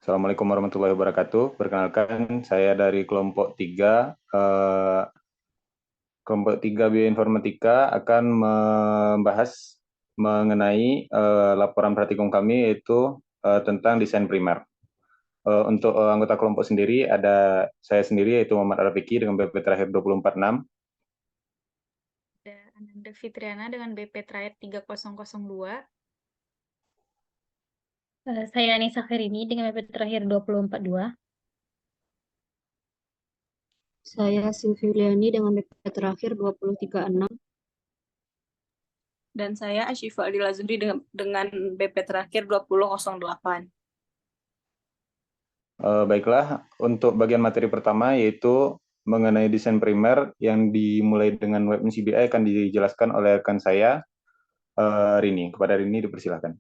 Assalamualaikum warahmatullahi wabarakatuh. Perkenalkan, saya dari kelompok 3. Kelompok 3 Bioinformatika akan membahas mengenai laporan praktikum kami, yaitu tentang desain primer. Untuk anggota kelompok sendiri, ada saya sendiri, yaitu Muhammad Arafiki dengan BP terakhir 246. Ada Ananda Fitriana dengan BP terakhir 3002. Saya Anissa Kharini dengan BP terakhir 2042. Saya Silviuliani dengan BP terakhir 2036. Dan saya Asyifa Adila Zundri dengan BP terakhir 2008. Baiklah, untuk bagian materi pertama yaitu mengenai desain primer yang dimulai dengan web NCBI akan dijelaskan oleh rekan saya, Rini. Kepada Rini dipersilakan.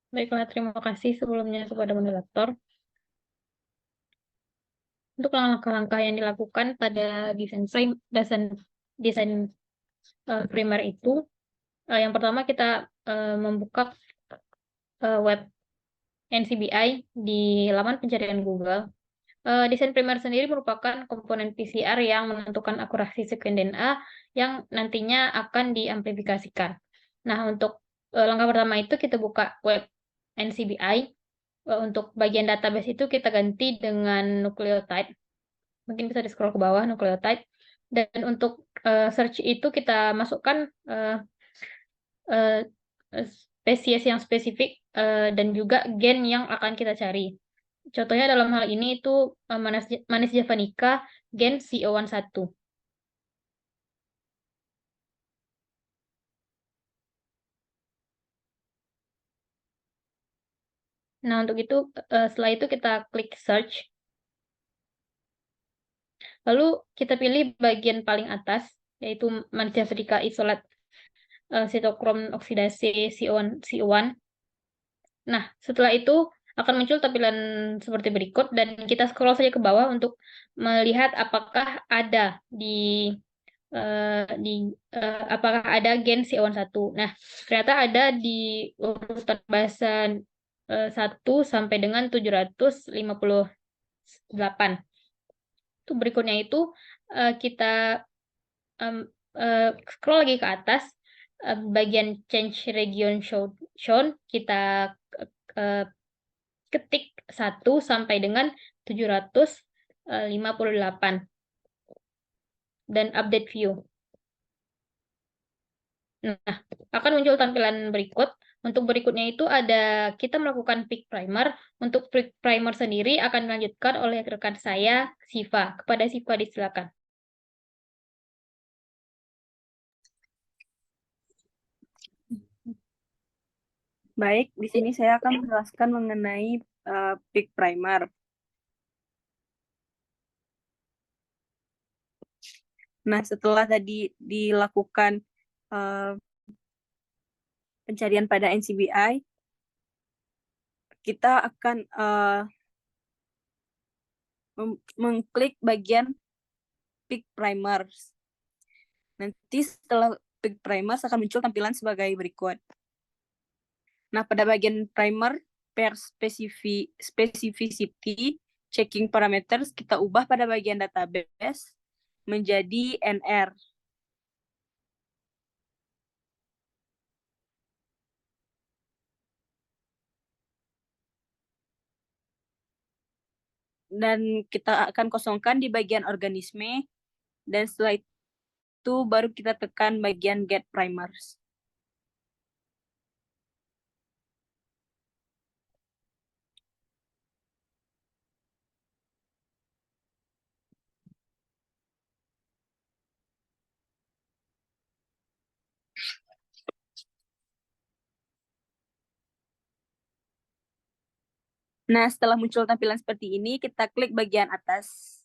Baiklah, terima kasih sebelumnya kepada moderator. Untuk langkah-langkah yang dilakukan pada desain primer itu, yang pertama kita membuka web NCBI di laman pencarian Google. Desain primer sendiri merupakan komponen PCR yang menentukan akurasi sekuens DNA yang nantinya akan diamplifikasikan. Nah, untuk langkah pertama itu kita buka web NCBI. Untuk bagian database itu kita ganti dengan nucleotide. Mungkin bisa di-scroll ke bawah, nucleotide. Dan untuk search itu kita masukkan spesies yang spesifik dan juga gen yang akan kita cari. Contohnya dalam hal ini itu manis javanica gen CO11. Nah, untuk itu setelah itu kita klik search. Lalu kita pilih bagian paling atas, yaitu manis javanica isolat sitokrom oksidasi CO1. Nah, setelah itu akan muncul tampilan seperti berikut dan kita scroll saja ke bawah untuk melihat apakah ada apakah ada gen CO1. Nah, ternyata ada di urutan bahasan 1 sampai dengan 758. Itu berikutnya itu kita scroll lagi ke atas, bagian change region shown kita ketik 1 sampai dengan 758 dan update view. Nah, akan muncul tampilan berikut. Untuk berikutnya itu ada kita melakukan peak primer. Untuk peak primer sendiri akan dilanjutkan oleh rekan saya, Siva. Kepada Siva disilakan. Baik, di sini saya akan menjelaskan mengenai peak primer. Nah, setelah tadi dilakukan pencarian pada NCBI, kita akan mengklik bagian peak primers. Nanti setelah peak primers akan muncul tampilan sebagai berikut. Nah, pada bagian primer per specificity checking parameters kita ubah pada bagian database menjadi NR. Dan kita akan kosongkan di bagian organisme, dan setelah itu baru kita tekan bagian get primers. Nah, setelah muncul tampilan seperti ini, kita klik bagian atas,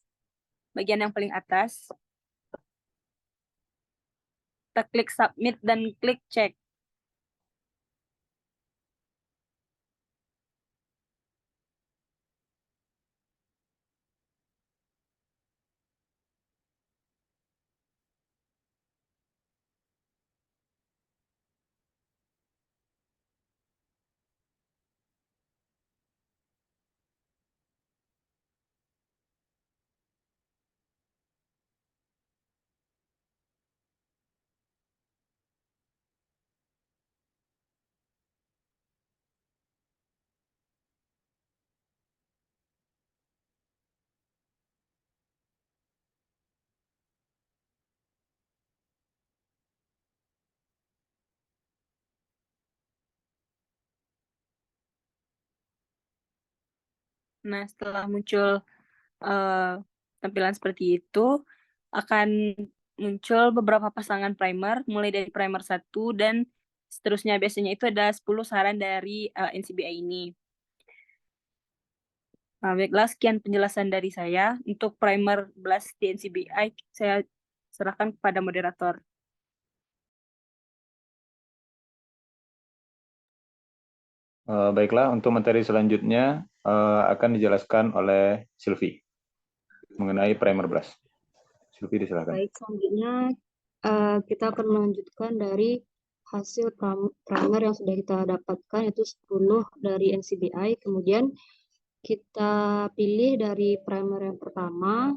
bagian yang paling atas. Kita klik submit dan klik check. Nah, setelah muncul tampilan seperti itu, akan muncul beberapa pasangan primer, mulai dari primer 1 dan seterusnya. Biasanya itu ada 10 saran dari NCBI ini. Nah, baiklah, sekian penjelasan dari saya. Untuk primer blast di NCBI, saya serahkan kepada moderator. Baiklah, untuk materi selanjutnya akan dijelaskan oleh Sylvie mengenai primer blast. Sylvie, disilakan. Baik, selanjutnya kita akan melanjutkan dari hasil primer yang sudah kita dapatkan, yaitu 10 dari NCBI. Kemudian kita pilih dari primer yang pertama,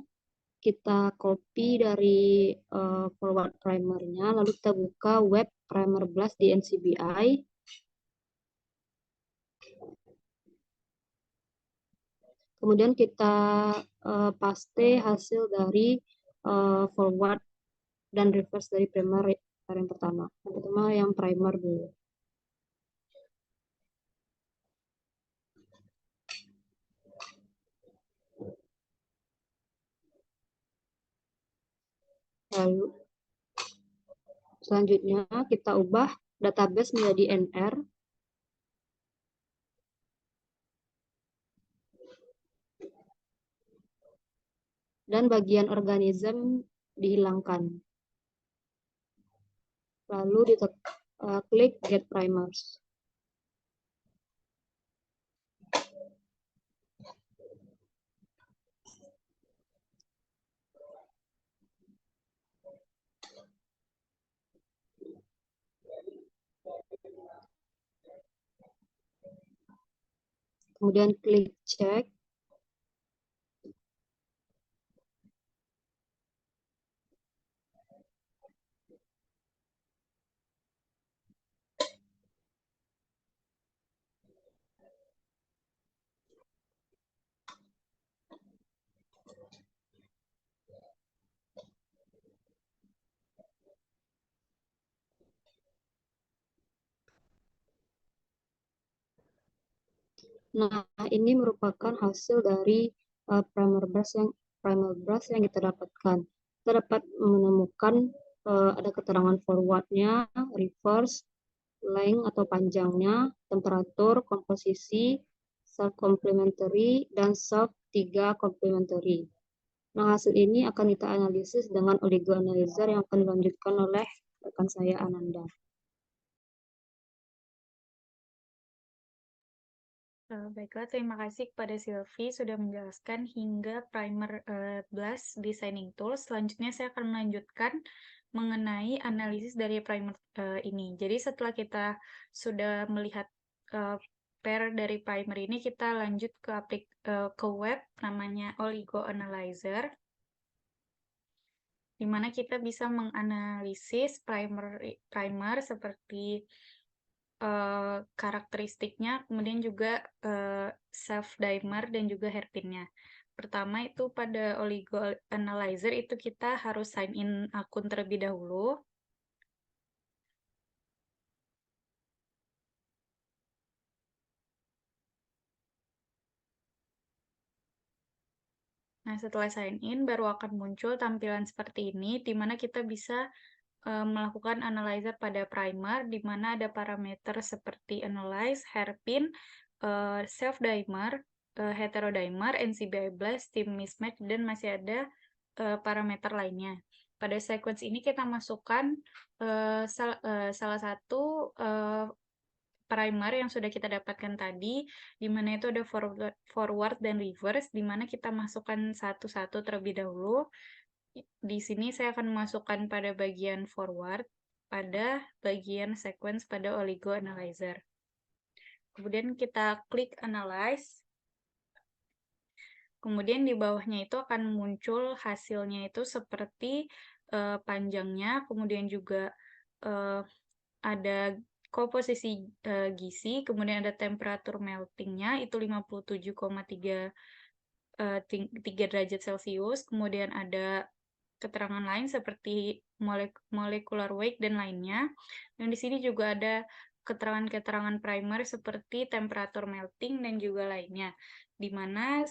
kita copy dari forward primernya, lalu kita buka web primer blast di NCBI. Kemudian kita paste hasil dari forward dan reverse dari primer yang pertama. Yang pertama yang primer dulu. Lalu selanjutnya kita ubah database menjadi NR. Dan bagian organism dihilangkan. Lalu klik Get Primers. Kemudian klik Check. Nah, ini merupakan hasil dari primer brush yang kita dapatkan. Kita dapat menemukan ada keterangan forwardnya, reverse, length atau panjangnya, temperatur, komposisi, self complementary, dan sub 3 complementary. Nah, hasil ini akan kita analisis dengan oligo analyzer yang akan dilanjutkan oleh rekan saya Ananda. Baiklah, terima kasih kepada Sylvie sudah menjelaskan hingga primer blast designing tools. Selanjutnya saya akan melanjutkan mengenai analisis dari primer ini. Jadi setelah kita sudah melihat pair dari primer ini, kita lanjut ke web namanya Oligo Analyzer, di mana kita bisa menganalisis primer seperti karakteristiknya, kemudian juga self dimer dan juga hairpinnya. Pertama itu pada Oligo Analyzer itu kita harus sign in akun terlebih dahulu. Nah, setelah sign in baru akan muncul tampilan seperti ini, di mana kita bisa melakukan analyzer pada primer, di mana ada parameter seperti analyze, hairpin, self dimer, heterodimer, NCBI blast, team mismatch, dan masih ada parameter lainnya. Pada sequence ini kita masukkan salah satu primer yang sudah kita dapatkan tadi, di mana itu ada forward dan reverse, di mana kita masukkan satu-satu terlebih dahulu. Di sini saya akan memasukkan pada bagian forward, pada bagian sequence pada Oligo Analyzer. Kemudian kita klik Analyze. Kemudian di bawahnya itu akan muncul hasilnya itu seperti panjangnya, kemudian juga ada komposisi gizi, kemudian ada temperatur meltingnya itu 57,3 derajat Celcius, kemudian ada keterangan lain seperti molecular weight dan lainnya. Dan di sini juga ada keterangan-keterangan primer seperti temperatur melting dan juga lainnya. di mana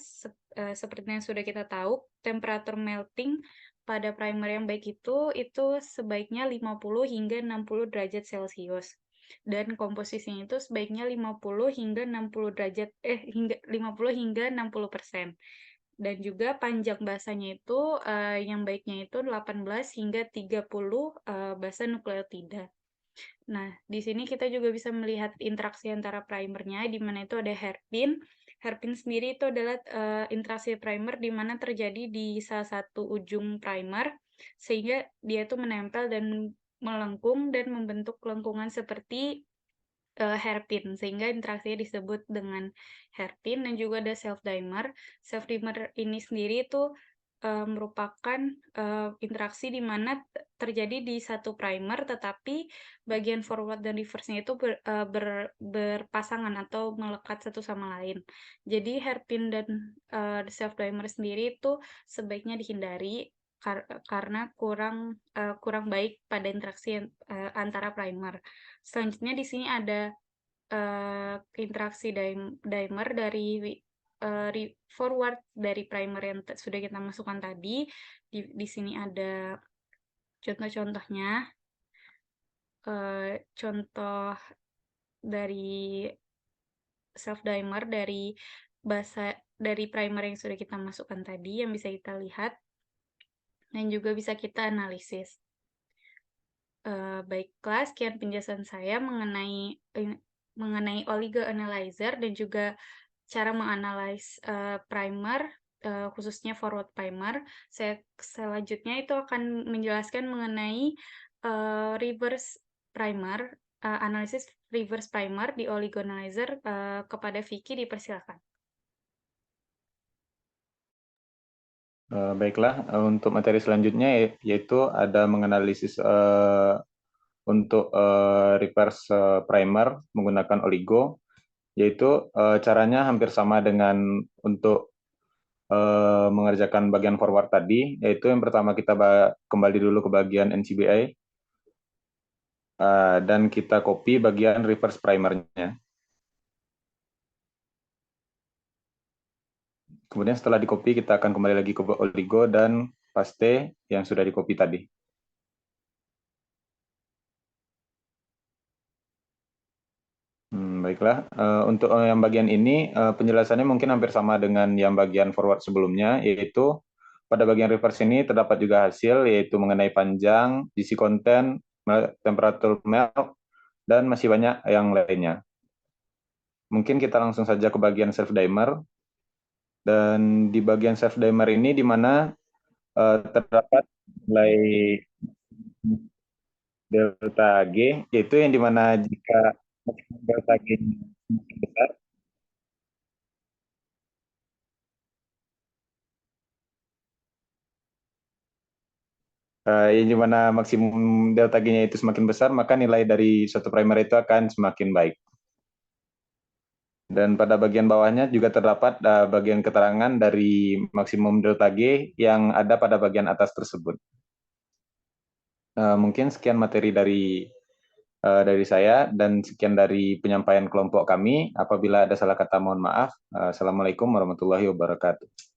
seperti yang sudah kita tahu, temperatur melting pada primer yang baik itu sebaiknya 50 hingga 60 derajat Celcius. Dan komposisinya itu sebaiknya 50 hingga 60 derajat hingga 50 hingga 60%. Dan juga panjang basanya itu yang baiknya itu 18 hingga 30 basa nukleotida. Nah, di sini kita juga bisa melihat interaksi antara primernya, di mana itu ada hairpin. Hairpin sendiri itu adalah interaksi primer di mana terjadi di salah satu ujung primer, sehingga dia itu menempel dan melengkung dan membentuk lengkungan seperti hairpin, sehingga interaksinya disebut dengan hairpin. Dan juga ada self-dimer. Self-dimer ini sendiri itu merupakan interaksi di mana terjadi di satu primer, tetapi bagian forward dan reverse-nya itu berpasangan atau melekat satu sama lain. Jadi hairpin dan self-dimer sendiri itu sebaiknya dihindari karena kurang baik pada interaksi antara primer. Selanjutnya di sini ada interaksi dimer dari forward dari primer yang sudah kita masukkan tadi. Di sini ada contoh-contohnya. Contoh dari self-dimer dari primer yang sudah kita masukkan tadi yang bisa kita lihat dan juga bisa kita analisis. Baiklah, sekian penjelasan saya mengenai oligo analyzer dan juga cara menganalisis primer, khususnya forward primer. Selanjutnya itu akan menjelaskan mengenai reverse primer, analisis reverse primer di oligo analyzer. Kepada Vicky dipersilakan. Baiklah, untuk materi selanjutnya yaitu ada menganalisis untuk reverse primer menggunakan oligo, yaitu caranya hampir sama dengan untuk mengerjakan bagian forward tadi, yaitu yang pertama kita kembali dulu ke bagian NCBI dan kita copy bagian reverse primernya. Kemudian setelah di copy kita akan kembali lagi ke oligo dan paste yang sudah di copy tadi. Baiklah, untuk yang bagian ini penjelasannya mungkin hampir sama dengan yang bagian forward sebelumnya, yaitu pada bagian reverse ini terdapat juga hasil, yaitu mengenai panjang, GC content, temperatur melt, dan masih banyak yang lainnya. Mungkin kita langsung saja ke bagian self-dimer. Dan di bagian self-dimer ini di mana terdapat nilai delta G, yaitu yang dimana jika delta G semakin besar, yang dimana maksimum delta G-nya itu semakin besar, maka nilai dari suatu primer itu akan semakin baik. Dan pada bagian bawahnya juga terdapat bagian keterangan dari maksimum delta G yang ada pada bagian atas tersebut. Mungkin sekian materi dari saya dan sekian dari penyampaian kelompok kami. Apabila ada salah kata mohon maaf. Assalamualaikum warahmatullahi wabarakatuh.